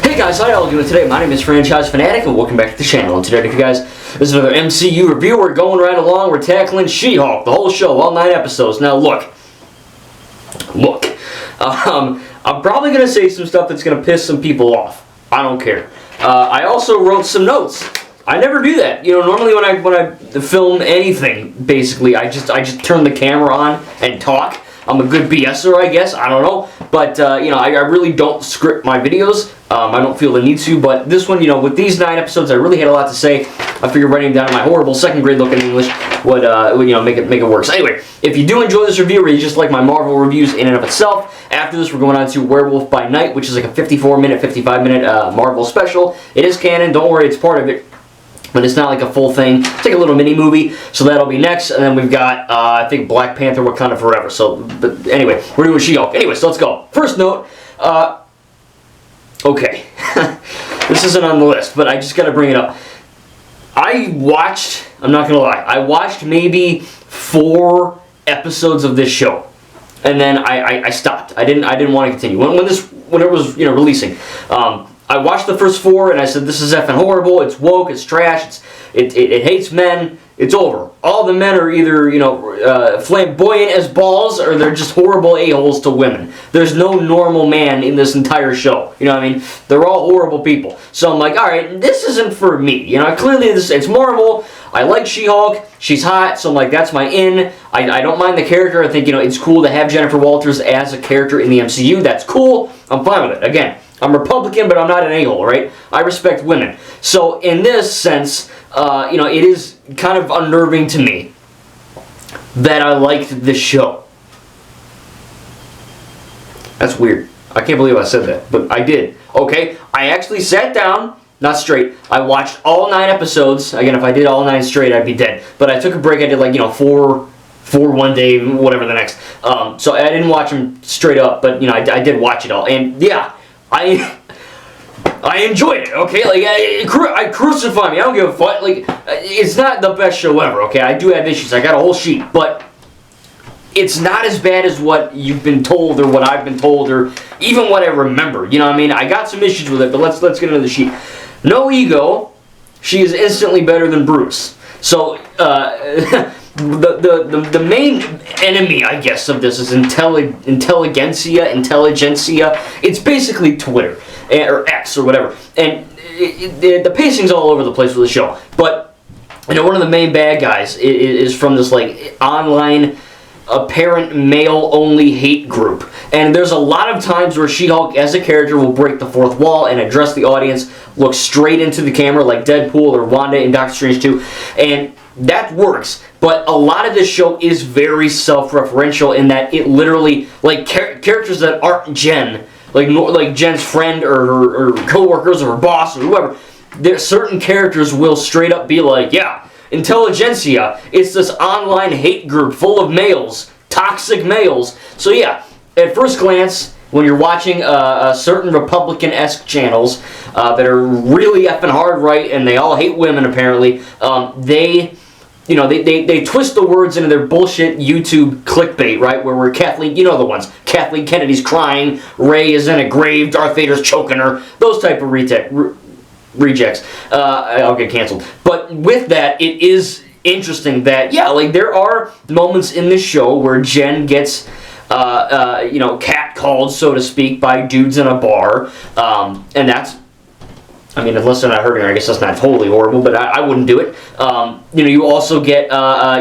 Hey guys, how y'all doing today? My name is Franchise Fanatic and welcome back to the channel. And today, you guys, this is another MCU review. We're going right along. We're tackling She-Hulk, the whole show, all 9 episodes. Now look. I'm probably going to say some stuff that's going to piss some people off. I don't care. I also wrote some notes. I never do that. You know, normally when I film anything, basically, I just turn the camera on and talk. I'm a good BSer, I guess. I don't know. But, you know, I really don't script my videos. I don't feel the need to. But this one, you know, with these 9 episodes, I really had a lot to say. I figured writing down in my horrible 2nd grade look in English would you know, make it work. So anyway, if you do enjoy this review, or you just like my Marvel reviews in and of itself, after this we're going on to Werewolf by Night, which is like a 54-minute, 55-minute Marvel special. It is canon. Don't worry, it's part of it. But it's not like a full thing. It's like a little mini movie, so that'll be next. And then we've got, I think, Black Panther, Wakanda Forever. So, but anyway, we're doing She-Hulk. Anyway, so let's go. First note, okay. This isn't on the list, but I just got to bring it up. I watched, I'm not going to lie, I watched maybe 4 episodes of this show. And then I stopped. I didn't want to continue. When it was, you know, releasing. I watched the first 4 and I said, this is effing horrible, it's woke, it's trash, it hates men, it's over. All the men are either, you know, flamboyant as balls, or they're just horrible a-holes to women. There's no normal man in this entire show, you know what I mean? They're all horrible people. So I'm like, alright, this isn't for me, you know, clearly it's Marvel, I like She-Hulk, she's hot, so I'm like, that's my in. I don't mind the character, I think, you know, it's cool to have Jennifer Walters as a character in the MCU, that's cool, I'm fine with it. Again, I'm Republican, but I'm not an a-hole, right? I respect women. So, in this sense, you know, it is kind of unnerving to me that I liked this show. That's weird. I can't believe I said that, but I did. Okay? I actually sat down, not straight. I watched all 9 episodes. Again, if I did all 9 straight, I'd be dead. But I took a break. I did, like, you know, 4 one day, whatever the next. So, I didn't watch them straight up, but, you know, I did watch it all. And, yeah. I enjoyed it, okay? Like, I crucify me. I don't give a fuck. Like, it's not the best show ever, okay? I do have issues. I got a whole sheet, but it's not as bad as what you've been told, or what I've been told, or even what I remember. You know what I mean? I got some issues with it, but let's get into the sheet. No ego. She is instantly better than Bruce. So, the main enemy, I guess, of this is intelligentsia. It's basically Twitter, or X, or whatever. And the pacing's all over the place with the show. But, you know, one of the main bad guys is from this, like, online, apparent male-only hate group. And there's a lot of times where She-Hulk, as a character, will break the 4th wall and address the audience, look straight into the camera, like Deadpool or Wanda in Doctor Strange 2. And that works, but a lot of this show is very self-referential in that it literally, like, characters that aren't Jen, like Jen's friend or her co-workers or her boss or whoever, there certain characters will straight up be like, yeah, intelligentsia, it's this online hate group full of males, toxic males. So yeah, at first glance, when you're watching certain Republican-esque channels that are really effing hard right, and they all hate women apparently, you know, they twist the words into their bullshit YouTube clickbait, right? Where Kathleen, you know the ones. Kathleen Kennedy's crying, Rey is in a grave, Darth Vader's choking her. Those type of rejects. I'll get canceled. But with that, it is interesting that, yeah, like, there are moments in this show where Jen gets, you know, catcalled, so to speak, by dudes in a bar. And that's, I mean, unless they're not hurting her, I guess that's not totally horrible, but I wouldn't do it. You know, you also get,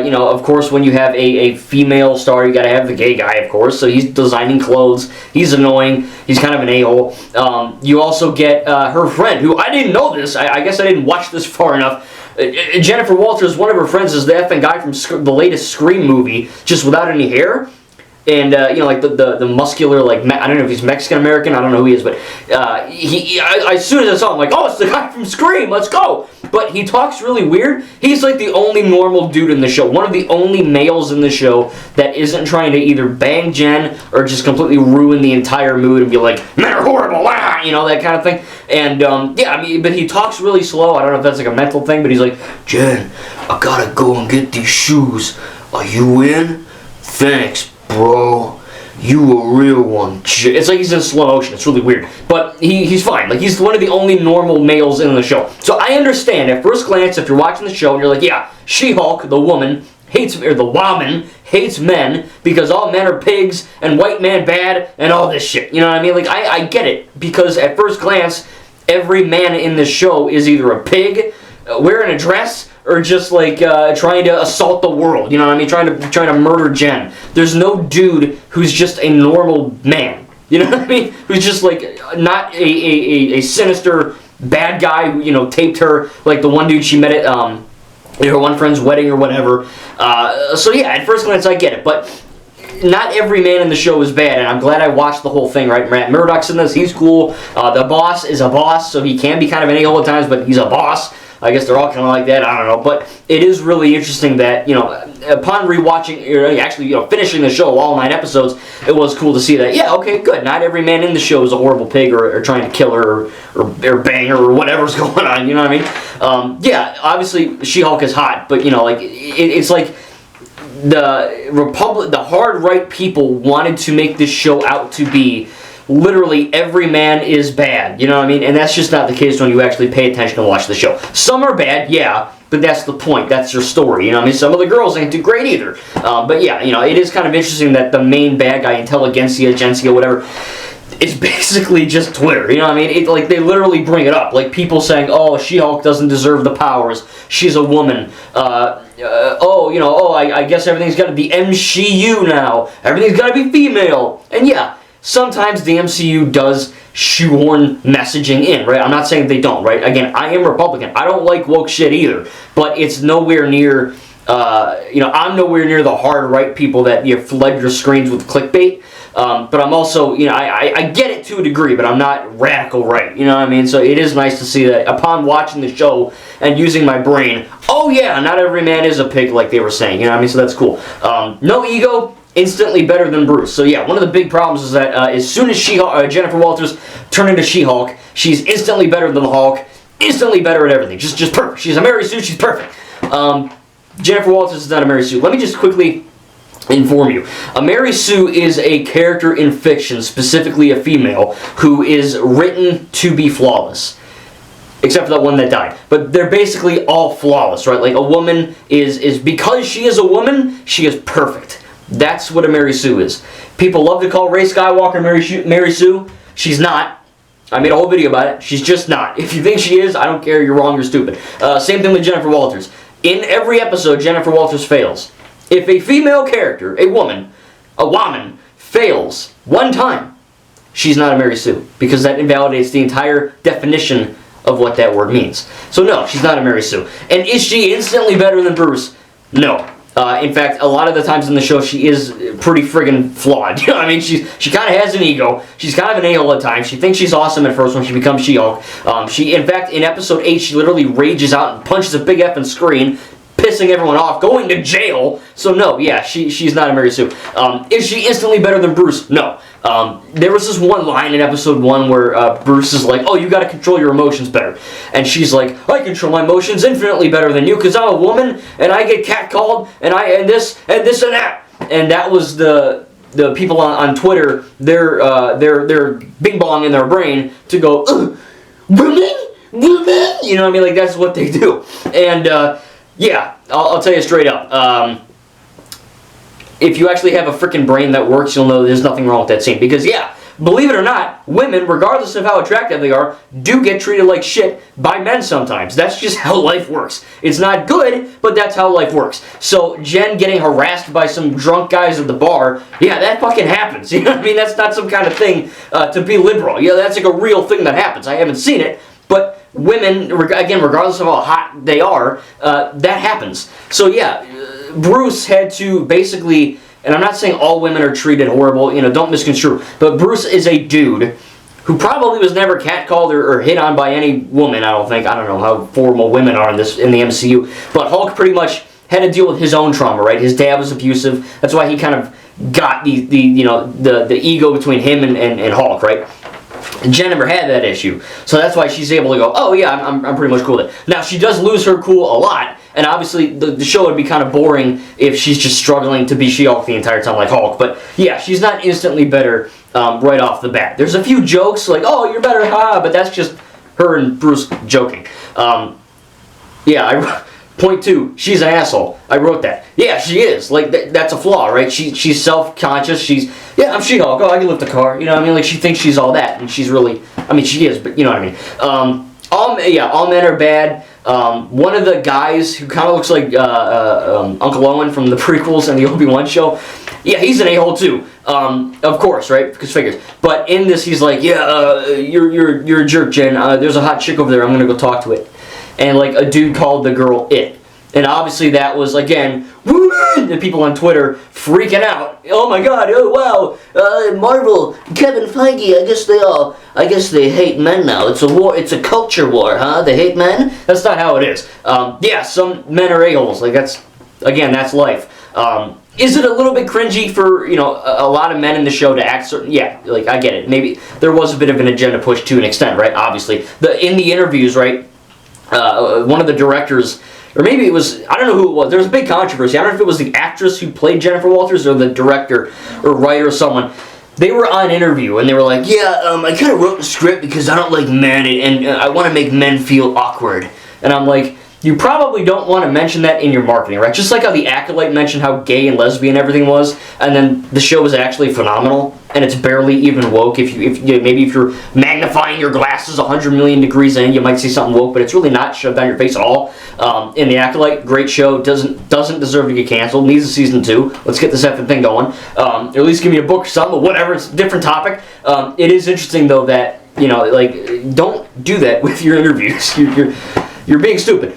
you know, of course, when you have a female star, you gotta have the gay guy, of course, so he's designing clothes, he's annoying, he's kind of an a-hole. You also get her friend, who, I didn't know this, I guess I didn't watch this far enough. Jennifer Walters, one of her friends is the effing guy from the latest Scream movie, just without any hair. And, you know, like the muscular, like, I don't know if he's Mexican-American, I don't know who he is, but as soon as I saw him, I'm like, oh, it's the guy from Scream, let's go! But he talks really weird. He's like the only normal dude in the show, one of the only males in the show that isn't trying to either bang Jen or just completely ruin the entire mood and be like, men are horrible, ah! You know, that kind of thing. And, yeah, I mean, but he talks really slow. I don't know if that's like a mental thing, but he's like, Jen, I gotta go and get these shoes. Are you in? Thanks, bro. "You a real one." It's like he's in slow motion. It's really weird. But he's fine. Like, he's one of the only normal males in the show. So I understand at first glance, if you're watching the show and you're like, yeah, She-Hulk, the woman, or the woman, hates men because all men are pigs and white man bad and all this shit. You know what I mean? Like, I get it. Because at first glance, every man in this show is either a pig, wearing a dress, or just like trying to assault the world. You know what I mean? Trying to murder Jen. There's no dude who's just a normal man. You know what I mean? Who's just like not a sinister bad guy who, you know, taped her like the one dude she met at her one friend's wedding or whatever. So yeah, at first glance I get it, but not every man in the show is bad, and I'm glad I watched the whole thing, right? Matt Murdock's in this, he's cool. The boss is a boss, so he can be kind of an a-hole at times, but he's a boss. I guess they're all kind of like that, I don't know. But it is really interesting that, you know, upon rewatching, actually, you know, finishing the show, all 9 episodes, it was cool to see that, yeah, okay, good. Not every man in the show is a horrible pig or trying to kill her or bang her or whatever's going on, you know what I mean? Yeah, obviously, She-Hulk is hot, but, you know, like, it's like the hard right people wanted to make this show out to be literally every man is bad, you know what I mean? And that's just not the case when you actually pay attention and watch the show. Some are bad, yeah, but that's the point. That's your story, you know what I mean? Some of the girls ain't too great either. But yeah, you know, it is kind of interesting that the main bad guy, Intelligentsia, Gencia, whatever, is basically just Twitter, you know what I mean? Like, they literally bring it up. Like, people saying, oh, She-Hulk doesn't deserve the powers. She's a woman. I guess everything's got to be MCU now. Everything's got to be female. And yeah, sometimes the MCU does shoehorn messaging in, right? I'm not saying they don't, right? Again, I am Republican. I don't like woke shit either, but it's nowhere near, I'm nowhere near the hard right people that you flood your screens with clickbait. But I'm also, you know, I get it to a degree, but I'm not radical right, you know what I mean? So it is nice to see that upon watching the show and using my brain, oh yeah, not every man is a pig like they were saying, you know what I mean? So that's cool. No ego, instantly better than Bruce. So yeah, one of the big problems is that as soon as Jennifer Walters turned into She-Hulk, she's instantly better than the Hulk, instantly better at everything, just perfect. She's a Mary Sue, she's perfect. Jennifer Walters is not a Mary Sue. Let me just quickly inform you. A Mary Sue is a character in fiction, specifically a female, who is written to be flawless. Except for that one that died. But they're basically all flawless, right? Like, a woman is because she is a woman, she is perfect. That's what a Mary Sue is. People love to call Rey Skywalker Mary Sue. She's not. I made a whole video about it. She's just not. If you think she is, I don't care. You're wrong. You're stupid. Same thing with Jennifer Walters. In every episode, Jennifer Walters fails. If a female character, a woman, fails one time, she's not a Mary Sue, because that invalidates the entire definition of what that word means. So no, she's not a Mary Sue. And is she instantly better than Bruce? No. In fact, a lot of the times in the show, she is pretty friggin' flawed. You know what I mean? She kind of has an ego. She's kind of an a-hole at times. She thinks she's awesome at first when she becomes She-Hulk. In fact, in episode 8, she literally rages out and punches a big effing screen, pissing everyone off, going to jail. So no, yeah, she's not a Mary Sue. Is she instantly better than Bruce? No. There was this one line in episode 1 where Bruce is like, oh, you gotta control your emotions better. And she's like, I control my emotions infinitely better than you, because I'm a woman, and I get catcalled, and this and that. And that was the people on Twitter, they're bing bong in their brain to go, women? You know what I mean? Like, that's what they do. And, yeah, I'll tell you straight up. If you actually have a freaking brain that works, you'll know there's nothing wrong with that scene. Because, yeah, believe it or not, women, regardless of how attractive they are, do get treated like shit by men sometimes. That's just how life works. It's not good, but that's how life works. So, Jen getting harassed by some drunk guys at the bar, yeah, that fucking happens. You know what I mean? That's not some kind of thing to be liberal. Yeah, that's like a real thing that happens. I haven't seen it, but women, again, regardless of how hot they are, that happens. So, yeah, Bruce had to basically, and I'm not saying all women are treated horrible, you know, don't misconstrue, but Bruce is a dude who probably was never catcalled or hit on by any woman, I don't think. I don't know how formal women are in the MCU, but Hulk pretty much had to deal with his own trauma, right? His dad was abusive. That's why he kind of got the ego between him and Hulk, right? Jen never had that issue, so that's why she's able to go, oh yeah, I'm pretty much cool with it. Now, she does lose her cool a lot, And obviously, the show would be kind of boring if she's just struggling to be She-Hulk the entire time like Hulk. But yeah, she's not instantly better right off the bat. There's a few jokes like, oh, you're better, ha, but that's just her and Bruce joking. Point 2, she's an asshole. I wrote that. Yeah, she is. Like, that's a flaw, right? She's self-conscious. I'm She-Hulk. Oh, I can lift a car. You know what I mean? Like, she thinks she's all that, and she's really, I mean, she is, but you know what I mean. All men are bad. One of the guys who kind of looks like Uncle Owen from the prequels and the Obi-Wan show, yeah, he's an a-hole too. Of course, right? Because figures. But in this, he's like, you're a jerk, Jen. There's a hot chick over there. I'm gonna go talk to it. And like a dude called the girl it. And obviously that was, again, the people on Twitter freaking out. Oh my god, oh wow, Marvel, Kevin Feige, I guess they hate men now. It's a war, it's a culture war, huh? They hate men? That's not how it is. Some men are a-holes. Like, that's life. Is it a little bit cringy for, a lot of men in the show to act certain? Yeah, like, I get it. Maybe there was a bit of an agenda push to an extent, right? Obviously. In the interviews, right, one of the directors, or maybe it was, I don't know who it was, there was a big controversy. I don't know if it was the actress who played Jennifer Walters or the director or writer or someone. They were on interview and they were like, I kind of wrote the script because I don't like men and I want to make men feel awkward. And I'm like, you probably don't want to mention that in your marketing, right? Just like how The Acolyte mentioned how gay and lesbian everything was, and then the show was actually phenomenal, and it's barely even woke. If you're magnifying your glasses 100 million degrees in, you might see something woke, but it's really not shoved down your face at all. In The Acolyte, great show, doesn't deserve to get canceled, needs a season 2. Let's get this effing thing going. Or at least give me a book or something, whatever, it's a different topic. It is interesting though that, don't do that with your interviews. You're being stupid.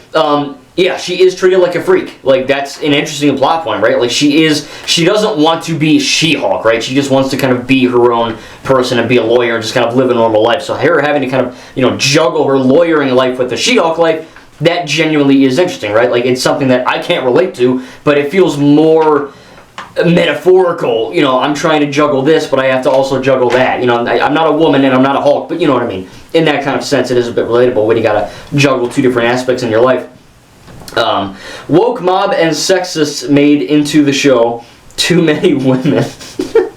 She is treated like a freak. Like, that's an interesting plot point, right? Like, she doesn't want to be She-Hulk, right? She just wants to kind of be her own person and be a lawyer and just kind of live a normal life. So her having to kind of, juggle her lawyering life with the She-Hulk life, that genuinely is interesting, right? Like, it's something that I can't relate to, but it feels more metaphorical. I'm trying to juggle this, but I have to also juggle that. I'm not a woman and I'm not a Hulk, but you know what I mean. In that kind of sense, it is a bit relatable when you gotta juggle two different aspects in your life. Woke mob and sexists made into the show too many women. I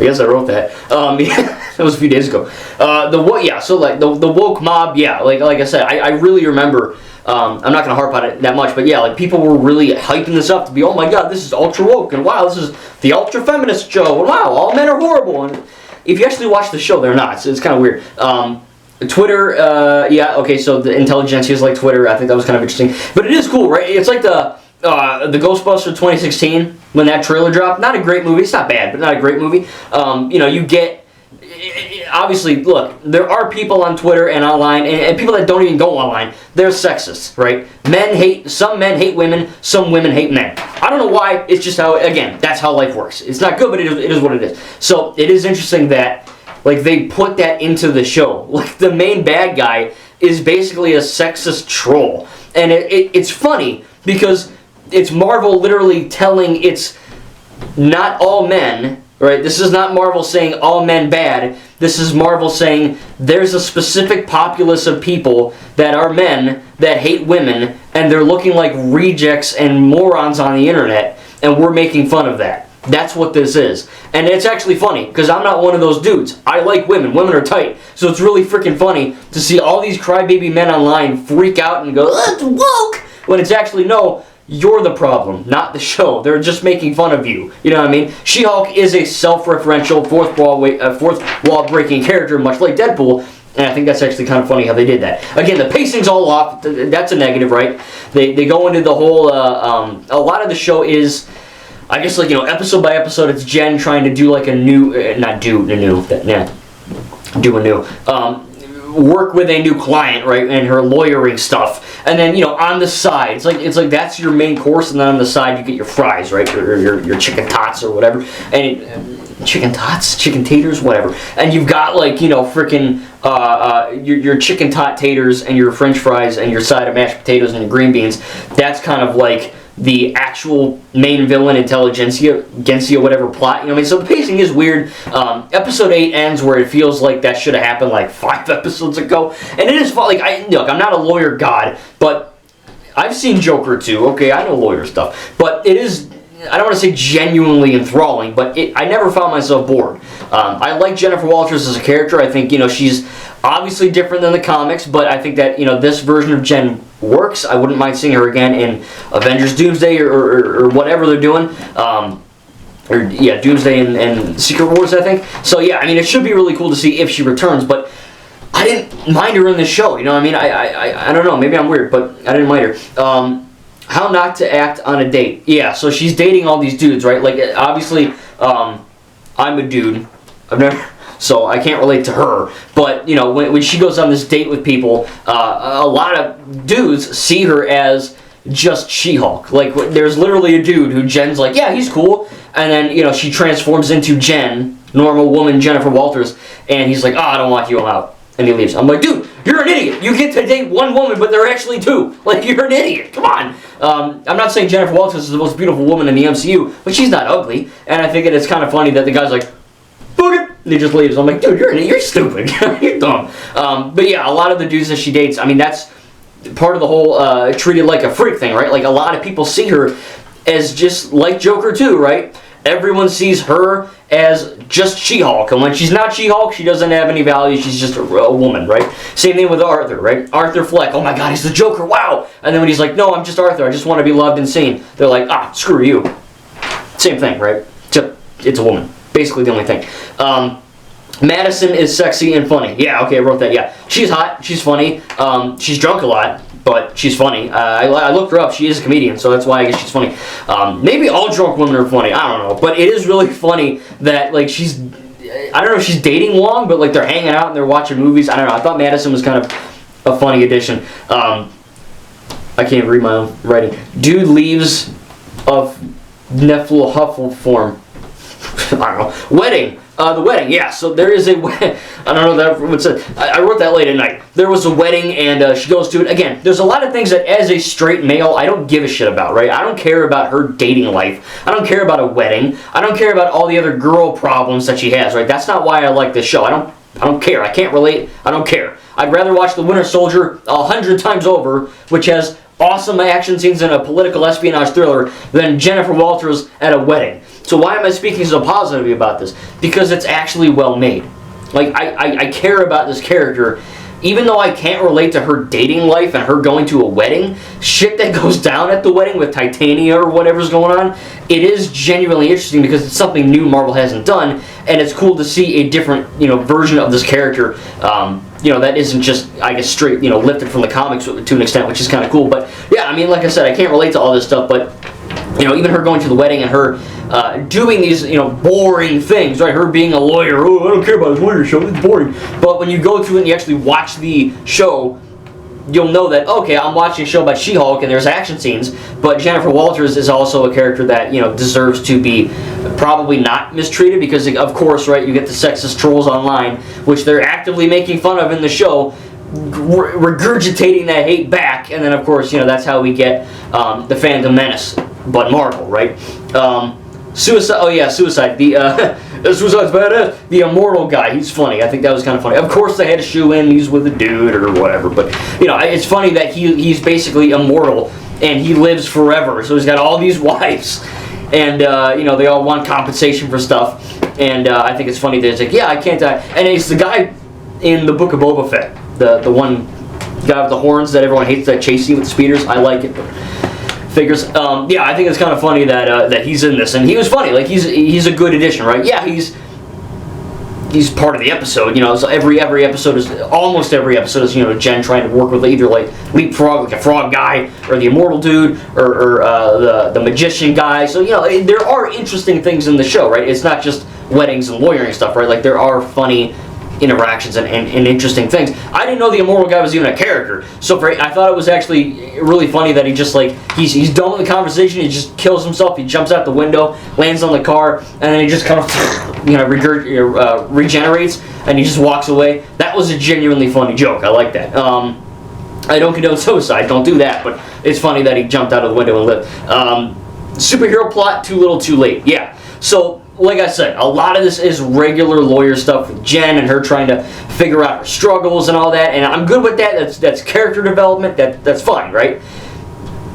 guess I wrote that. That was a few days ago. The woke mob, like I said, I really remember. I'm not going to harp on it that much, but like people were really hyping this up to be, oh my god, this is ultra woke, and wow, this is the ultra feminist show, and wow, all men are horrible. And if you actually watch the show, they're not. So it's kind of weird. Twitter, so the intelligentsia is like Twitter. I think that was kind of interesting, but it is cool, right? It's like the Ghostbusters 2016 when that trailer dropped. Not a great movie. It's not bad, but not a great movie. You get. Obviously, look, there are people on Twitter and online, and people that don't even go online, they're sexist, right? Some men hate women, some women hate men. I don't know why, it's just how, again, that's how life works. It's not good, but it is what it is. So, it is interesting that, like, they put that into the show. Like, the main bad guy is basically a sexist troll. And it's funny, because it's Marvel literally telling it's not all men. Right? This is not Marvel saying all men bad. This is Marvel saying there's a specific populace of people that are men that hate women, and they're looking like rejects and morons on the internet, and we're making fun of that. That's what this is. And it's actually funny, because I'm not one of those dudes. I like women. Women are tight. So it's really freaking funny to see all these crybaby men online freak out and go, "That's woke!" when it's actually, no, you're the problem, not the show. They're just making fun of you. You know what I mean? She-Hulk is a self-referential, fourth wall breaking character, much like Deadpool, and I think that's actually kind of funny how they did that. Again, the pacing's all off. That's a negative, right? They go into the whole. A lot of the show is, I guess, like, episode by episode, it's Jen trying to do like a new, work with a new client, right, and her lawyering stuff, and then on the side, it's like that's your main course, and then on the side you get your fries, right, or your chicken tots or whatever, and chicken taters, whatever, and you've got like freaking your chicken tot taters and your French fries and your side of mashed potatoes and your green beans. That's kind of like the actual main villain, intelligentsia, whatever plot, so the pacing is weird. Episode 8 ends where it feels like that should have happened like 5 episodes ago, and it is, like, I'm not a lawyer god, but I've seen Joker too. Okay, I know lawyer stuff, but it is. I don't want to say genuinely enthralling, but I never found myself bored. I like Jennifer Walters as a character. I think she's obviously different than the comics, but I think that this version of Jen works. I wouldn't mind seeing her again in Avengers Doomsday or whatever they're doing. Doomsday and Secret Wars, I think. So yeah, I mean, it should be really cool to see if she returns, but I didn't mind her in the show. I mean, I don't know, maybe I'm weird, but I didn't mind her. How not to act on a date. Yeah, so she's dating all these dudes, right? Like, obviously, I'm a dude. So I can't relate to her. But, when she goes on this date with people, a lot of dudes see her as just She-Hulk. Like, there's literally a dude who Jen's like, yeah, he's cool. And then, she transforms into Jen, normal woman Jennifer Walters, and he's like, I don't want you, I'm out. And he leaves. I'm like, dude, you're an idiot. You get to date one woman, but they're actually two. Like, you're an idiot. Come on. I'm not saying Jennifer Walters is the most beautiful woman in the MCU, but she's not ugly. And I think it's kind of funny that the guy's like, book it. And he just leaves. I'm like, dude, you're an idiot. You're stupid. You're dumb. But yeah, a lot of the dudes that she dates, I mean, that's part of the whole treated like a freak thing, right? Like, a lot of people see her as just like Joker too, right? Everyone sees her as just She-Hulk, and when she's not She-Hulk, she doesn't have any value, she's just a woman, right? Same thing with Arthur, right? Arthur Fleck, oh my god, he's the Joker, wow! And then when he's like, no, I'm just Arthur, I just want to be loved and seen, they're like, screw you. Same thing, right? It's a woman. Basically the only thing. Madison is sexy and funny. Yeah, okay, I wrote that, yeah. She's hot, she's funny, she's drunk a lot, but she's funny. I looked her up. She is a comedian, so that's why I guess she's funny. Maybe all drunk women are funny. I don't know. But it is really funny that, like, she's... I don't know if she's dating Wong, but, like, they're hanging out and they're watching movies. I don't know. I thought Madison was kind of a funny addition. I can't even read my own writing. Dude leaves of Nephilhuffle form. I don't know. Wedding. The wedding, yeah. So there is a wedding. I don't know what's it. I wrote that late at night. There was a wedding, and she goes to it. Again, there's a lot of things that, as a straight male, I don't give a shit about, right? I don't care about her dating life. I don't care about a wedding. I don't care about all the other girl problems that she has, right? That's not why I like this show. I don't care. I can't relate. I don't care. I'd rather watch The Winter Soldier 100 times over, which has awesome action scenes in a political espionage thriller, than Jennifer Walters at a wedding. So why am I speaking so positively about this? Because it's actually well made. Like, I care about this character, even though I can't relate to her dating life and her going to a wedding, shit that goes down at the wedding with Titania or whatever's going on, it is genuinely interesting because it's something new Marvel hasn't done, and it's cool to see a different, version of this character, that isn't just, I guess, straight, lifted from the comics to an extent, which is kind of cool. But yeah, I mean, like I said, I can't relate to all this stuff, but, even her going to the wedding and her doing these, boring things, right? Her being a lawyer, oh, I don't care about this lawyer show, it's boring. But when you go to it and you actually watch the show, you'll know that, okay, I'm watching a show about She-Hulk and there's action scenes, but Jennifer Walters is also a character that, deserves to be probably not mistreated because, of course, right, you get the sexist trolls online, which they're actively making fun of in the show, regurgitating that hate back, and then, of course, that's how we get the Phantom Menace, but Marvel, right? Suicide. The Suicide's badass. The immortal guy, he's funny. I think that was kind of funny. Of course, they had to shoe in. He's with a dude or whatever. But it's funny that he's basically immortal and he lives forever. So he's got all these wives, and they all want compensation for stuff. And I think it's funny that it's like, yeah, I can't die. And it's the guy in the Book of Boba Fett, the one guy with the horns that everyone hates that chase you with the speeders. I like it. But figures. Yeah, I think it's kind of funny that he's in this, and he was funny. Like he's a good addition, right? Yeah, he's part of the episode. So every episode is almost every episode is Jen trying to work with either like Leapfrog, like a frog guy, or the immortal dude, or the magician guy. So there are interesting things in the show, right? It's not just weddings and lawyering stuff, right? Like there are funny interactions and interesting things. I didn't know the immortal guy was even a character, so I thought it was actually really funny that he just like he's done with the conversation, he just kills himself, he jumps out the window, lands on the car, and then he just kind of regenerates and he just walks away. That was a genuinely funny joke. I like that. I don't condone suicide, don't do that, but it's funny that he jumped out of the window and lived. Superhero plot, too little too late. Yeah, so like I said, a lot of this is regular lawyer stuff with Jen and her trying to figure out her struggles and all that, and I'm good with that. That's character development. That's fine, right?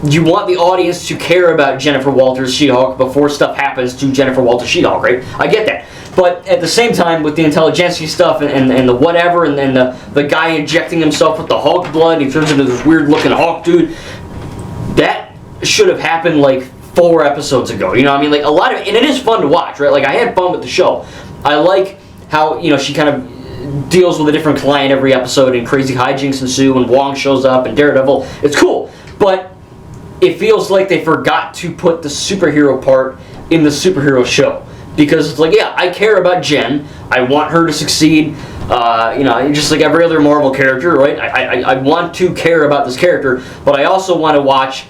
you want the audience to care about Jennifer Walters She-Hulk before stuff happens to Jennifer Walters She-Hulk, right? I get that. But at the same time, with the intelligentsia stuff and the whatever, and then the guy injecting himself with the Hulk blood, he turns into this weird-looking Hulk dude, that should have happened like 4 episodes ago. You know what I mean? Like, a lot of it, and it is fun to watch, right? Like, I had fun with the show. I like how, you know, she kind of deals with a different client every episode, and crazy hijinks ensue, and Wong shows up, and Daredevil. It's cool. But it feels like they forgot to put the superhero part in the superhero show. Because it's like, yeah, I care about Jen. I want her to succeed. You know, just like every other Marvel character, right? I want to care about this character, but I also want to watch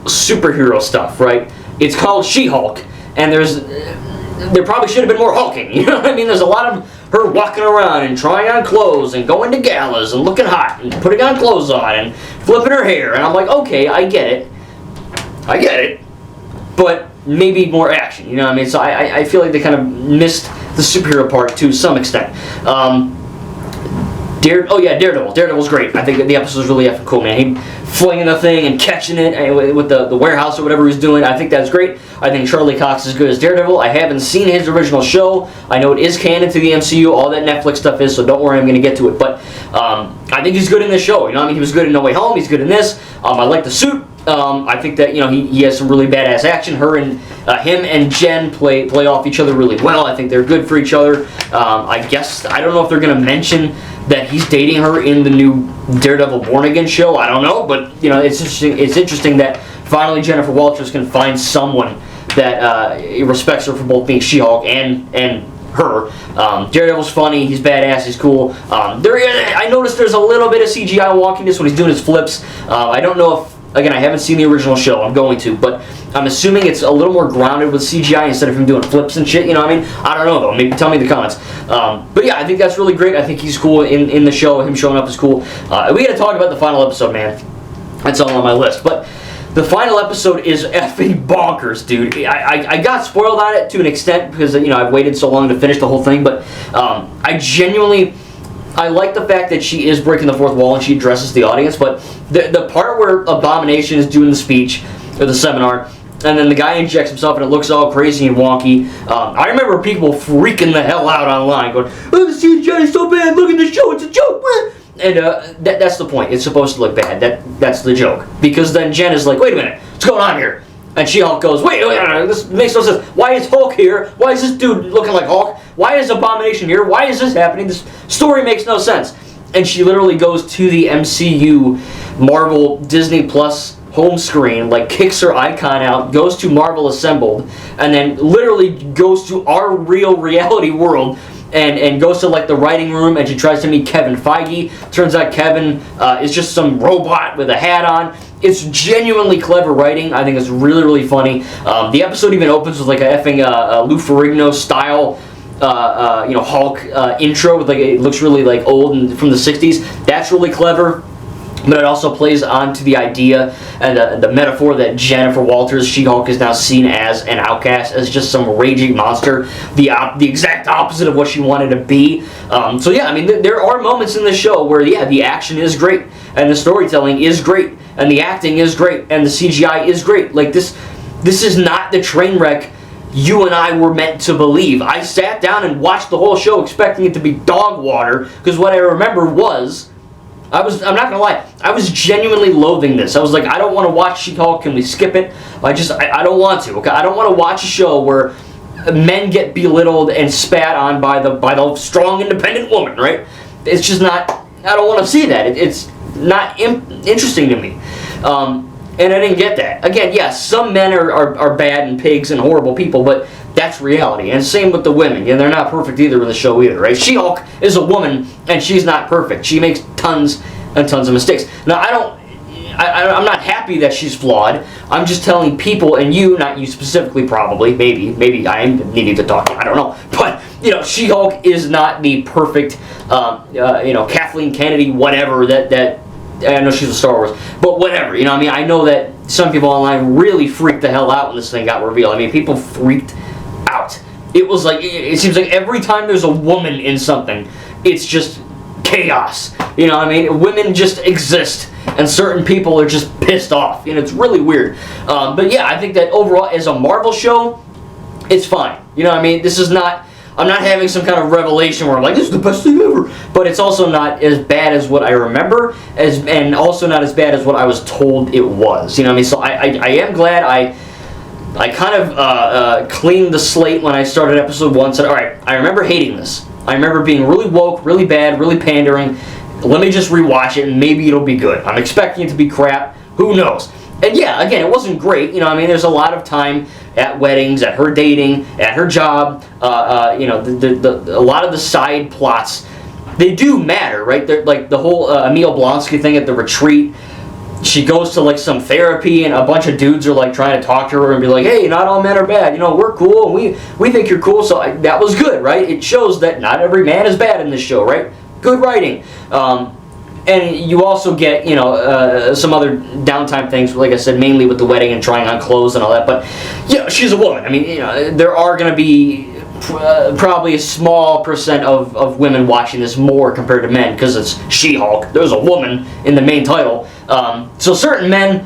superhero stuff, right? It's called She-Hulk, and there probably should have been more hulking. You know what I mean? There's a lot of her walking around and trying on clothes and going to galas and looking hot and putting on clothes on and flipping her hair. And I'm like, okay, I get it. But maybe more action, you know what I mean? So I feel like they kind of missed the superhero part to some extent. Daredevil. Daredevil's great. I think the episode's really effing cool, man. He flinging the thing and catching it with the warehouse or whatever he's doing. I think that's great. I think Charlie Cox is good as Daredevil. I haven't seen his original show. I know it is canon to the MCU. All that Netflix stuff is, so don't worry, I'm going to get to it. But I think he's good in this show. You know what I mean? He was good in No Way Home. He's good in this. I like the suit. I think that, you know, he has some really badass action. Him and Jen play off each other really well. I think they're good for each other. I don't know if they're going to mention that he's dating her in the new Daredevil Born Again show. I don't know, but you know, it's interesting. It's interesting that finally Jennifer Walters can find someone that respects her for both being She-Hulk and her. Daredevil's funny. He's badass. He's cool. I noticed there's a little bit of CGI wonkiness when he's doing his flips. I don't know if. Again, I haven't seen the original show. I'm going to, but I'm assuming it's a little more grounded with CGI instead of him doing flips and shit. You know what I mean? I don't know though. Maybe tell me in the comments. But yeah, I think that's really great. I think he's cool in the show. Him showing up is cool. We got to talk about the final episode, man. That's all on my list. But the final episode is effing bonkers, dude. I got spoiled on it to an extent because, you know, I've waited so long to finish the whole thing. But I like the fact that she is breaking the fourth wall and she addresses the audience, but the part where Abomination is doing the speech, or the seminar, and then the guy injects himself and it looks all crazy and wonky. I remember people freaking the hell out online going, oh, the CGI is so bad, look at the show, it's a joke. And that's the point, it's supposed to look bad, that's the joke. Because then Jen is like, wait a minute, what's going on here? And She-Hulk goes, wait, this makes no sense. Why is Hulk here? Why is this dude looking like Hulk? Why is Abomination here? Why is this happening? This story makes no sense. And she literally goes to the MCU, Marvel, Disney Plus home screen, like kicks her icon out, goes to Marvel Assembled, and then literally goes to our real reality world and goes to like the writing room, and she tries to meet Kevin Feige. Turns out Kevin is just some robot with a hat on. It's genuinely clever writing. I think it's really, really funny. The episode even opens with like a effing Lou Ferrigno style, Hulk intro with like it looks really like old and from the '60s. That's really clever. But it also plays on to the idea and the metaphor that Jennifer Walters, She-Hulk, is now seen as an outcast, as just some raging monster, the exact opposite of what she wanted to be. So yeah, I mean, there are moments in the show where, yeah, the action is great, and the storytelling is great, and the acting is great, and the CGI is great. Like, this is not the train wreck you and I were meant to believe. I sat down and watched the whole show expecting it to be dog water, because what I remember was... I'm not gonna lie, I was genuinely loathing this. I was like, I don't want to watch She-Hulk, can we skip it? I don't want to, okay? I don't want to watch a show where men get belittled and spat on by the strong, independent woman, right? It's just not, I don't want to see that. It's not interesting to me. And I didn't get that. Again, yes, some men are bad and pigs and horrible people, but that's reality. And same with the women. Yeah, they're not perfect either in the show either, right? She-Hulk is a woman, and she's not perfect. She makes tons and tons of mistakes. Now, I'm not happy that she's flawed. I'm just telling people, and you, not you specifically probably, maybe I am needing to talk, I don't know. But, you know, She-Hulk is not the perfect, Kathleen Kennedy, whatever, that I know she's a Star Wars, but whatever, you know what I mean? I know that some people online really freaked the hell out when this thing got revealed. I mean, people freaked out. It was like, it seems like every time there's a woman in something, it's just chaos. You know what I mean? Women just exist, and certain people are just pissed off, and it's really weird. But yeah, I think that overall, as a Marvel show, it's fine. You know what I mean? This is not, I'm not having some kind of revelation where I'm like, this is the best thing ever. But it's also not as bad as what I remember, and also not as bad as what I was told it was. You know what I mean? So I am glad I kind of cleaned the slate when I started episode 1. Said, all right, I remember hating this. I remember being really woke, really bad, really pandering. Let me just rewatch it and maybe it'll be good. I'm expecting it to be crap. Who knows? And yeah, again, it wasn't great. You know, I mean, there's a lot of time at weddings, at her dating, at her job. You know, a lot of the side plots, they do matter, right? They're, like the whole Emil Blonsky thing at the retreat. She goes to like some therapy, and a bunch of dudes are like trying to talk to her and be like, "Hey, not all men are bad. You know, we're cool, and we think you're cool." So that was good, right? It shows that not every man is bad in this show, right? Good writing. And you also get, you know, some other downtime things, like I said, mainly with the wedding and trying on clothes and all that. But, you know, she's a woman. I mean, you know, there are going to be probably a small percent of women watching this more compared to men, because it's She-Hulk. There's a woman in the main title. So certain men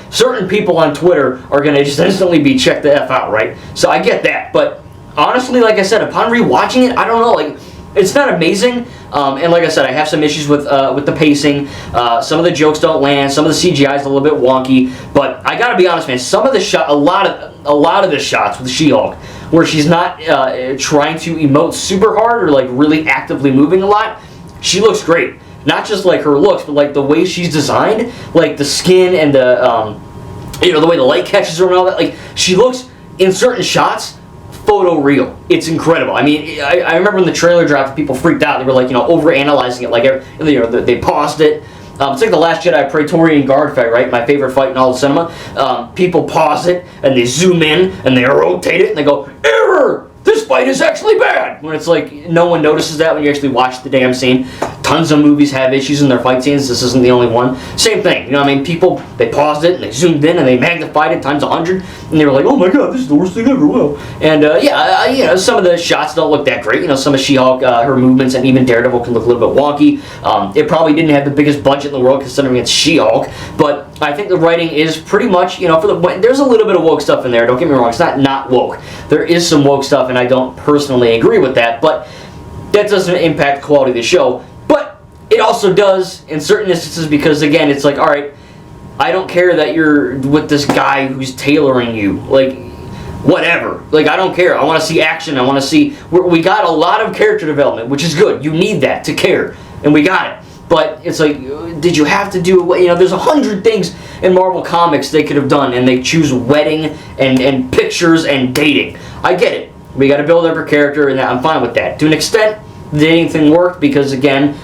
certain people on Twitter are going to just instantly be checked the F out, right? So I get that. But honestly, like I said, upon rewatching it, I don't know, like, it's not amazing, and like I said, I have some issues with the pacing. Some of the jokes don't land. Some of the CGI is a little bit wonky. But I gotta be honest, man. Some of the a lot of the shots with She-Hulk, where she's not trying to emote super hard or like really actively moving a lot, she looks great. Not just like her looks, but like the way she's designed, like the skin and the you know, the way the light catches her and all that. Like, she looks in certain shots photo real. It's incredible. I mean, I remember when the trailer dropped, people freaked out. They were like, you know, over analyzing it. Like, you know, they paused it. It's like the Last Jedi Praetorian Guard fight, right? My favorite fight in all of cinema. People pause it and they zoom in and they rotate it and they go, "Error! This fight is actually bad!" When it's like, no one notices that when you actually watch the damn scene. Tons of movies have issues in their fight scenes. This isn't the only one. Same thing. You know what I mean? People, they paused it and they zoomed in and they magnified it times 100. And they were like, "Oh my god, this is the worst thing ever." Well, and yeah, you know, some of the shots don't look that great. You know, some of She-Hulk, her movements, and even Daredevil can look a little bit wonky. It probably didn't have the biggest budget in the world considering it's She-Hulk. But I think the writing is pretty much, you know, there's a little bit of woke stuff in there. Don't get me wrong. It's not woke. There is some woke stuff, and I don't personally agree with that. But that doesn't impact the quality of the show. But it also does in certain instances, because again, it's like, all right, I don't care that you're with this guy who's tailoring you. Like, whatever. Like, I don't care. I want to see action. I want to see. We got a lot of character development, which is good. You need that to care, and we got it. But it's like, did you have to do, you know, there's 100 things in Marvel Comics they could have done, and they choose wedding and pictures and dating. I get it. We got to build up her character, and I'm fine with that. To an extent, the dating thing worked because, again,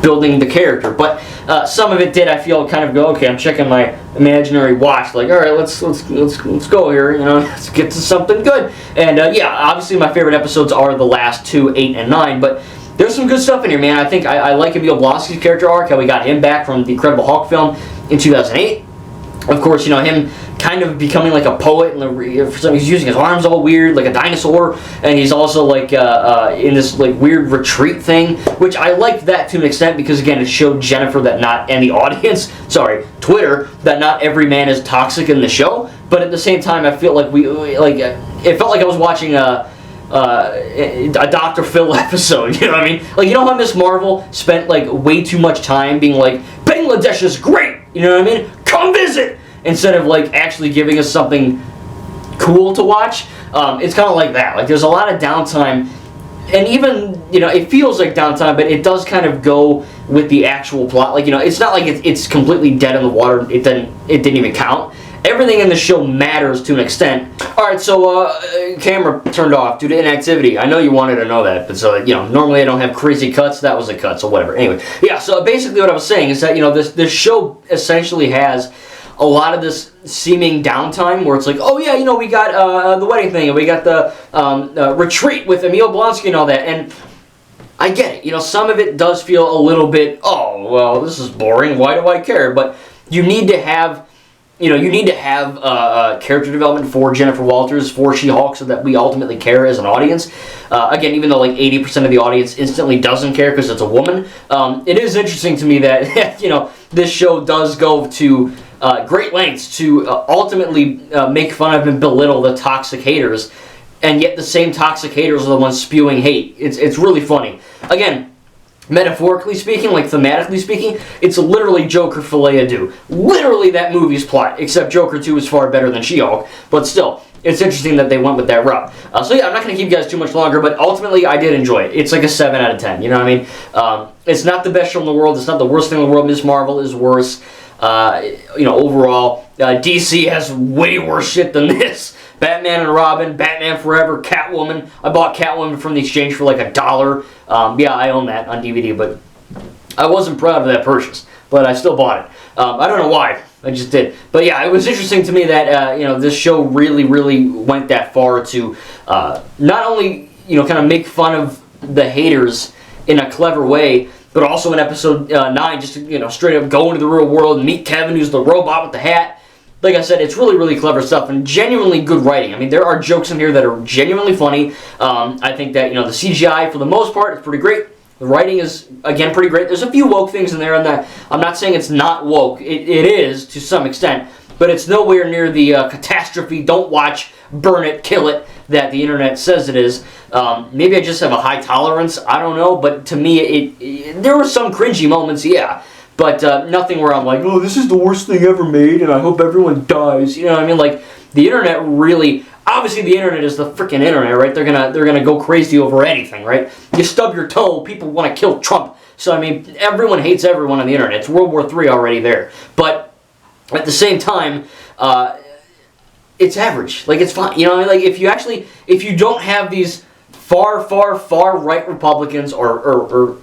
building the character. But some of it did, I feel, kind of go, okay, I'm checking my imaginary watch, like, all right, let's go here, you know, let's get to something good. And yeah, obviously my favorite episodes are the last 2, 8 and 9, but there's some good stuff in here, man. I think I like Emil Blonsky's character arc, how we got him back from the Incredible Hulk film in 2008. Of course, you know, him kind of becoming like a poet, and for some he's using his arms all weird, like a dinosaur, and he's also like in this like weird retreat thing, which I liked that to an extent, because again, it showed Jennifer that not, and the audience, sorry, Twitter, that not every man is toxic in the show. But at the same time, I feel like it felt like I was watching a Dr. Phil episode, you know what I mean? Like, you know how Miss Marvel spent like way too much time being like, Bangladesh is great, you know what I mean? Come visit! Instead of like actually giving us something cool to watch. It's kind of like that. Like, there's a lot of downtime, and even, you know, it feels like downtime, but it does kind of go with the actual plot. Like, you know, it's not like it's completely dead in the water. It didn't even count. Everything in the show matters to an extent. Alright, so camera turned off due to inactivity. I know you wanted to know that, but so, you know, normally I don't have crazy cuts. That was a cut, so whatever. Anyway, yeah, so basically what I was saying is that, you know, this show essentially has a lot of this seeming downtime where it's like, oh yeah, you know, we got the wedding thing, and we got the retreat with Emil Blonsky and all that, and I get it. You know, some of it does feel a little bit, oh, well, this is boring, why do I care? But you need to have you need to have character development for Jennifer Walters, for She-Hulk, so that we ultimately care as an audience. Again, even though like 80% of the audience instantly doesn't care because it's a woman, it is interesting to me that this show does go to great lengths to ultimately make fun of and belittle the toxic haters, and yet the same toxic haters are the ones spewing hate. It's really funny. Again, metaphorically speaking, like thematically speaking, it's literally Joker Filet-A-Doo. Literally that movie's plot, except Joker 2 is far better than She-Hulk, but still, it's interesting that they went with that route. So yeah, I'm not going to keep you guys too much longer, but ultimately I did enjoy it. It's like a 7 out of 10, you know what I mean? It's not the best show in the world, it's not the worst thing in the world. Miss Marvel is worse. Overall, DC has way worse shit than this. Batman and Robin, Batman Forever, Catwoman. I bought Catwoman from the exchange for like $1. Yeah, I own that on DVD, but I wasn't proud of that purchase. But I still bought it. I don't know why. I just did. But yeah, it was interesting to me that this show really, really went that far to not only kind of make fun of the haters in a clever way, but also in episode 9, just to, straight up go into the real world and meet Kevin, who's the robot with the hat. Like I said, it's really, really clever stuff and genuinely good writing. I mean, there are jokes in here that are genuinely funny. I think that, the CGI, for the most part, is pretty great. The writing is, again, pretty great. There's a few woke things in there, and that I'm not saying it's not woke. It is, to some extent, but it's nowhere near the catastrophe, don't watch, burn it, kill it, that the internet says it is. Maybe I just have a high tolerance, I don't know, but to me, there were some cringy moments, yeah. But nothing where I'm like, oh, this is the worst thing ever made, and I hope everyone dies. You know what I mean? Like, the internet really, obviously the internet is the freaking internet, right? They're gonna go crazy over anything, right? You stub your toe, people want to kill Trump. So I mean, everyone hates everyone on the internet. It's World War III already there. But at the same time, it's average. Like, it's fine. You know what I mean? Like, if you don't have these far right Republicans or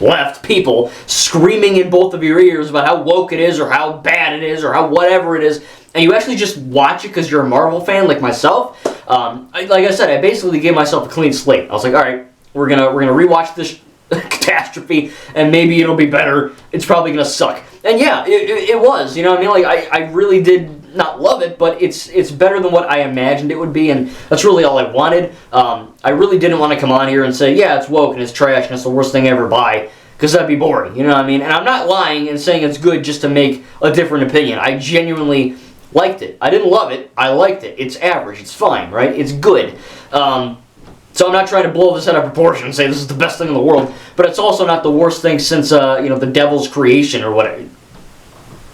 left people screaming in both of your ears about how woke it is or how bad it is or how whatever it is, and you actually just watch it because you're a Marvel fan like myself, like I said, I basically gave myself a clean slate. I was like, all right, we're gonna rewatch this catastrophe, and maybe it'll be better. It's probably gonna suck, and yeah, it was. You know what I mean? Like, I really did not love it, but it's better than what I imagined it would be, and that's really all I wanted. I really didn't want to come on here and say, yeah, it's woke and it's trash and it's the worst thing ever buy, because that'd be boring, you know what I mean? And I'm not lying and saying it's good just to make a different opinion. I genuinely liked it. I didn't love it. I liked it. It's average. It's fine, right? It's good. So I'm not trying to blow this out of proportion and say this is the best thing in the world, but it's also not the worst thing since, the devil's creation or whatever.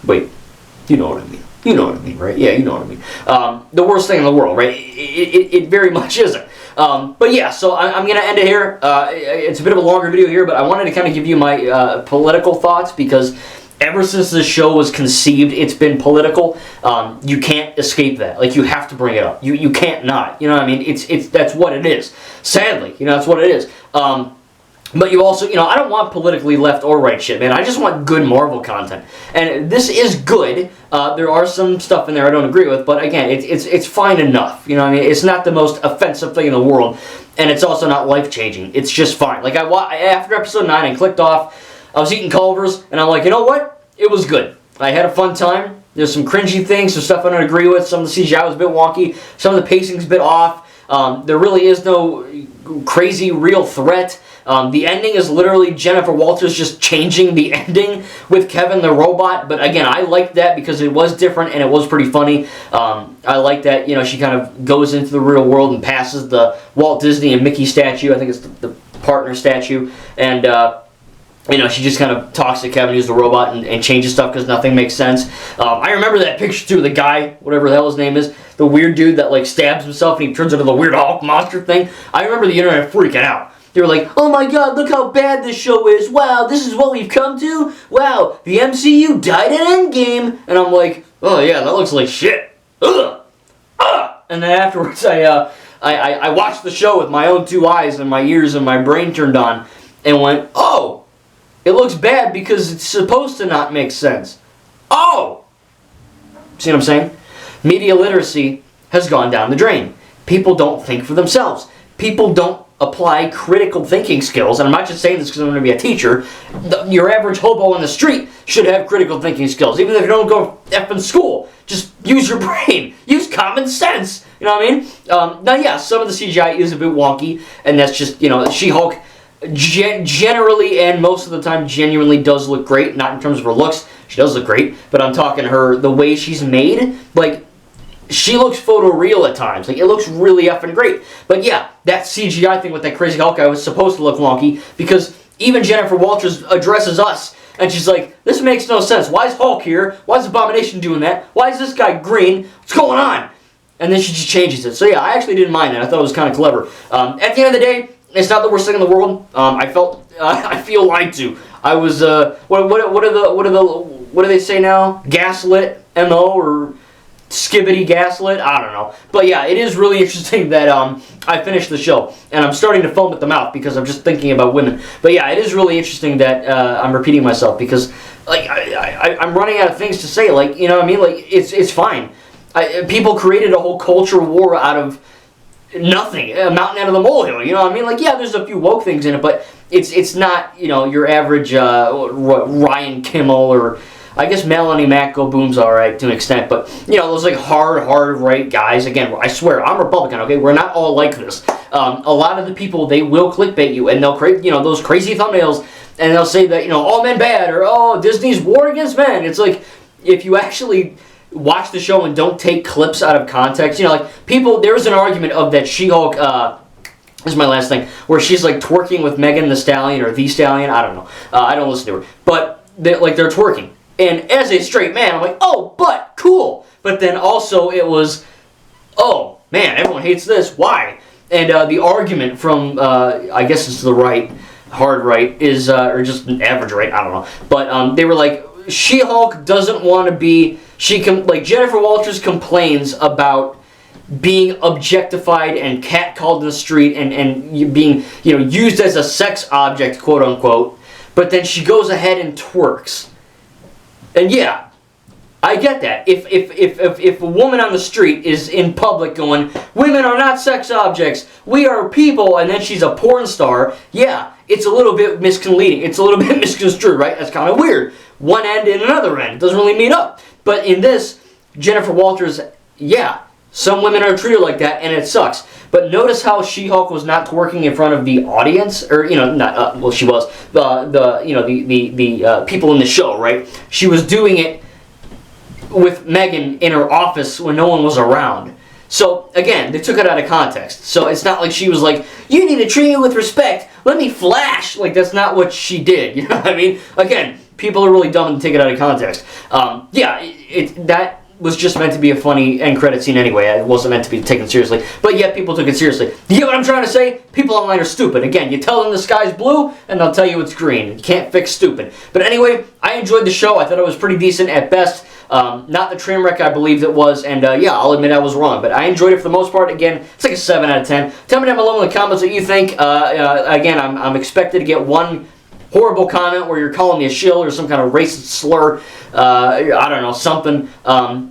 Wait, you know what I mean. You know what I mean, right? Yeah, you know what I mean. The worst thing in the world, right? It very much isn't. But yeah, so I'm going to end it here. It's a bit of a longer video here, but I wanted to kind of give you my political thoughts, because ever since this show was conceived, it's been political. You can't escape that. Like, you have to bring it up. You can't not. You know what I mean? That's what it is. Sadly, that's what it is. But you also, I don't want politically left or right shit, man. I just want good Marvel content. And this is good. There are some stuff in there I don't agree with, but again, it's fine enough. You know what I mean? It's not the most offensive thing in the world, and it's also not life-changing. It's just fine. Like, after episode 9, I clicked off. I was eating Culver's, and I'm like, you know what? It was good. I had a fun time. There's some cringy things, some stuff I don't agree with. Some of the CGI was a bit wonky. Some of the pacing's a bit off. There really is no crazy real threat. The ending is literally Jennifer Walters just changing the ending with Kevin the robot. But again, I liked that because it was different and it was pretty funny. I like that, she kind of goes into the real world and passes the Walt Disney and Mickey statue. I think it's the partner statue. And, she just kind of talks to Kevin, who's the robot, and changes stuff because nothing makes sense. I remember that picture too, the guy, whatever the hell his name is, the weird dude that like stabs himself and he turns into the weird Hulk monster thing. I remember the internet freaking out. They were like, oh my god, look how bad this show is. Wow, this is what we've come to. Wow, the MCU died at Endgame. And I'm like, oh yeah, that looks like shit. Ugh. And then afterwards I watched the show with my own 2 eyes and my ears and my brain turned on and went, oh, it looks bad because it's supposed to not make sense. Oh! See what I'm saying? Media literacy has gone down the drain. People don't think for themselves. people don't apply critical thinking skills, and I'm not just saying this because I'm going to be a teacher. Your average hobo on the street should have critical thinking skills, even if you don't go effing school. Just use your brain. Use common sense. You know what I mean? Now, yeah, some of the CGI is a bit wonky, and that's just, She-Hulk generally and most of the time genuinely does look great. Not in terms of her looks. She does look great, but I'm talking the way she's made, like, she looks photoreal at times. Like, it looks really effing great. But yeah, that CGI thing with that crazy Hulk guy was supposed to look wonky because even Jennifer Walters addresses us and she's like, this makes no sense. Why is Hulk here? Why is Abomination doing that? Why is this guy green? What's going on? And then she just changes it. So yeah, I actually didn't mind that. I thought it was kind of clever. At the end of the day, it's not the worst thing in the world. I feel lied to. I was what do they say now? Gaslit MO or skibbity gaslit? I don't know. But yeah, it is really interesting that I finished the show. And I'm starting to foam at the mouth because I'm just thinking about women. But yeah, it is really interesting that I'm repeating myself because like I'm running out of things to say. Like, you know what I mean? Like, it's fine. People created a whole culture war out of nothing. A mountain out of the molehill. You know what I mean? Like, yeah, there's a few woke things in it, but it's not, your average Ryan Kimmel or... I guess Melanie Mac Go Boom's alright to an extent, but, those like hard right guys, again, I swear, I'm Republican, okay? We're not all like this. A lot of the people, they will clickbait you, and they'll create, those crazy thumbnails, and they'll say that, all men bad, or, oh, Disney's war against men. It's like, if you actually watch the show and don't take clips out of context, there was an argument of that She-Hulk, this is my last thing, where she's like twerking with Megan Thee Stallion, or The Stallion, I don't know. I don't listen to her. But, they're twerking. And as a straight man, I'm like, oh, but cool. But then also it was, oh, man, everyone hates this. Why? And the argument from, I guess it's the right, hard right, is, or just average right, I don't know. But they were like, She-Hulk doesn't want to be, Jennifer Walters complains about being objectified and catcalled in the street and being, used as a sex object, quote unquote. But then she goes ahead and twerks. And yeah, I get that. If a woman on the street is in public going, women are not sex objects, we are people, and then she's a porn star, yeah, it's a little bit misleading. It's a little bit misconstrued, right? That's kind of weird. One end and another end. It doesn't really meet up. But in this, Jennifer Walters, yeah, some women are treated like that, and it sucks. But notice how She-Hulk was not twerking in front of the audience, or not. Well, she was the people in the show, right? She was doing it with Megan in her office when no one was around. So again, they took it out of context. So it's not like she was like, "You need to treat me with respect. Let me flash." Like, that's not what she did. You know what I mean? Again, people are really dumb to take it out of context. That was just meant to be a funny end credit scene anyway. It wasn't meant to be taken seriously. But yet people took it seriously. You get what I'm trying to say? People online are stupid. Again, you tell them the sky's blue, and they'll tell you it's green. You can't fix stupid. But anyway, I enjoyed the show. I thought it was pretty decent at best. Not the train wreck I believed it was. And yeah, I'll admit I was wrong. But I enjoyed it for the most part. Again, it's like a 7 out of 10. Tell me down below in the comments what you think. Again, I'm expected to get one horrible comment where you're calling me a shill or some kind of racist slur. I don't know, something.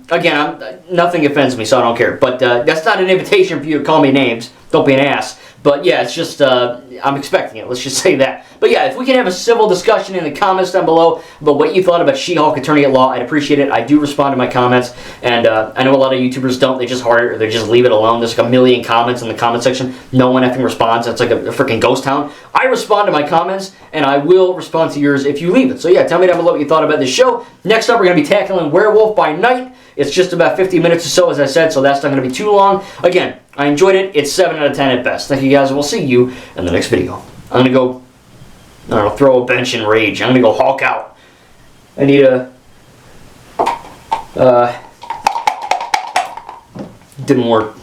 Again, nothing offends me, so I don't care. But that's not an invitation for you to call me names. Don't be an ass. But yeah, it's just, I'm expecting it. Let's just say that. But yeah, if we can have a civil discussion in the comments down below about what you thought about She-Hulk Attorney at Law, I'd appreciate it. I do respond to my comments, and I know a lot of YouTubers don't. They just heart it, or they just leave it alone. There's like a million comments in the comment section. No one effing responds. That's like a freaking ghost town. I respond to my comments, and I will respond to yours if you leave it. So yeah, tell me down below what you thought about this show. Next up, we're going to be tackling Werewolf by Night. It's just about 50 minutes or so, as I said, so that's not going to be too long. Again, I enjoyed it. It's 7 out of 10 at best. Thank you guys, and we'll see you in the next video. I'm going to go, I don't know, throw a bench and rage. I'm going to go Hulk out. I need a... didn't work.